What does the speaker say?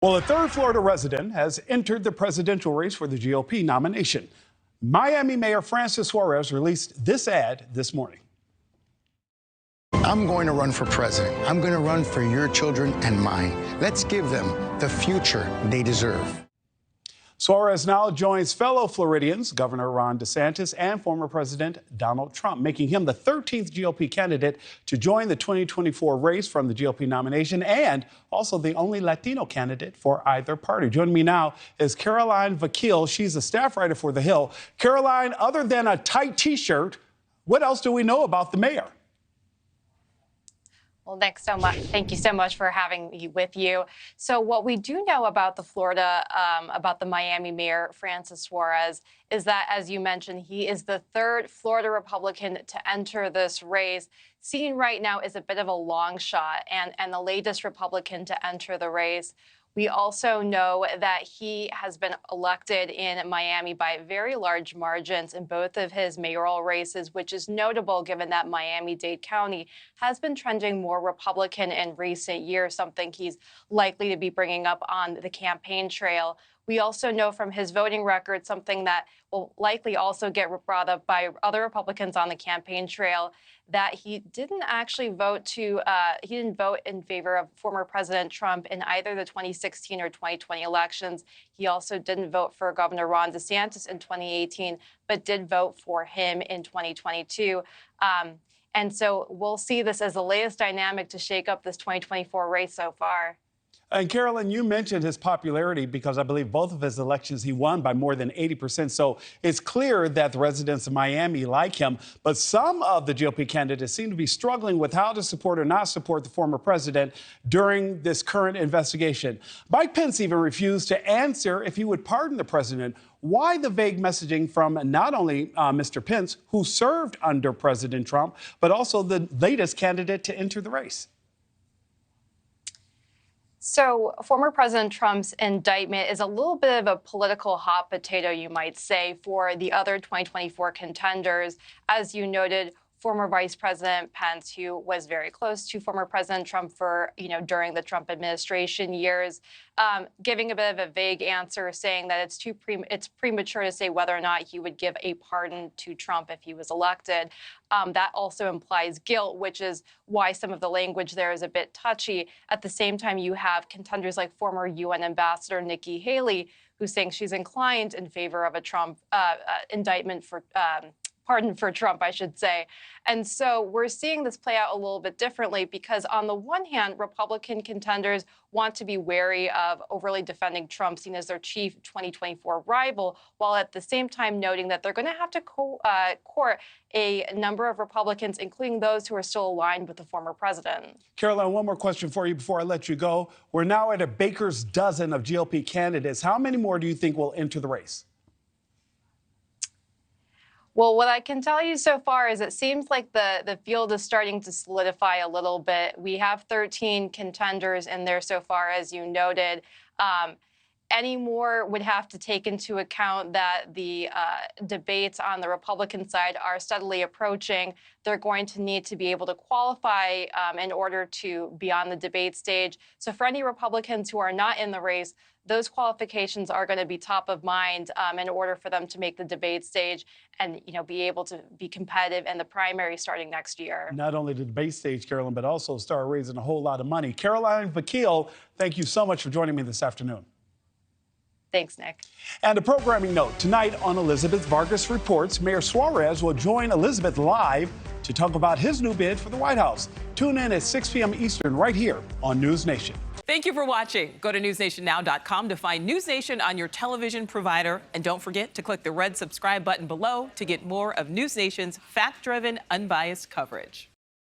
Well, a third Florida resident has entered the presidential race for the GOP nomination. Miami Mayor Francis Suarez released this ad this morning. I'm going to run for president. I'm going to run for your children and mine. Let's give them the future they deserve. Suarez now joins fellow Floridians, Governor Ron DeSantis and former President Donald Trump, making him the 13th GOP candidate to join the 2024 race from the GOP nomination and also the only Latino candidate for either party. Joining me now is Caroline Vakil. She's a staff writer for The Hill. Caroline, other than a tight T-shirt, what else do we know about the mayor? Well, Nick, thank you so much for having me with you. So what we do know about about the Miami Mayor, Francis Suarez, is that, as you mentioned, he is the third Florida Republican to enter this race. Seen right now is a bit of a long shot and the latest Republican to enter the race. We also know that he has been elected in Miami by very large margins in both of his mayoral races, which is notable given that Miami-Dade County has been trending more Republican in recent years, something he's likely to be bringing up on the campaign trail. We also know from his voting record, something that will likely also get brought up by other Republicans on the campaign trail, that he didn't actually vote in favor of former President Trump in either the 2016 or 2020 elections. He also didn't vote for Governor Ron DeSantis in 2018, but did vote for him in 2022. And so we'll see this as the latest dynamic to shake up this 2024 race so far. And Carolyn, you mentioned his popularity because I believe both of his elections he won by more than 80%. So it's clear that the residents of Miami like him. But some of the GOP candidates seem to be struggling with how to support or not support the former president during this current investigation. Mike Pence even refused to answer if he would pardon the president. Why the vague messaging from not only Mr. Pence, who served under President Trump, but also the latest candidate to enter the race? So former President Trump's indictment is a little bit of a political hot potato, you might say, for the other 2024 contenders. As you noted, former Vice President Pence, who was very close to former President Trump for, during the Trump administration years, giving a bit of a vague answer, saying that it's premature to say whether or not he would give a pardon to Trump if he was elected. That also implies guilt, which is why some of the language there is a bit touchy. At the same time, you have contenders like former UN Ambassador Nikki Haley, who's saying she's inclined in favor of a Trump indictment for pardon for Trump, I should say. And so we're seeing this play out a little bit differently because on the one hand, Republican contenders want to be wary of overly defending Trump, seen as their chief 2024 rival, while at the same time noting that they're going to have to court a number of Republicans, including those who are still aligned with the former president. Caroline, one more question for you before I let you go. We're now at a baker's dozen of GOP candidates. How many more do you think will enter the race? Well, what I can tell you so far is it seems like the field is starting to solidify a little bit. We have 13 contenders in there so far, as you noted. Any more would have to take into account that the debates on the Republican side are steadily approaching. They're going to need to be able to qualify in order to be on the debate stage. So for any Republicans who are not in the race, those qualifications are going to be top of mind in order for them to make the debate stage and be able to be competitive in the primary starting next year. Not only the debate stage, Carolyn, but also start raising a whole lot of money. Caroline Vakil, thank you so much for joining me this afternoon. Thanks, Nick. And a programming note, tonight on Elizabeth Vargas Reports, Mayor Suarez will join Elizabeth live to talk about his new bid for the White House. Tune in at 6 p.m. Eastern right here on NewsNation. Thank you for watching. Go to newsnationnow.com to find NewsNation on your television provider. And don't forget to click the red subscribe button below to get more of NewsNation's fact-driven, unbiased coverage.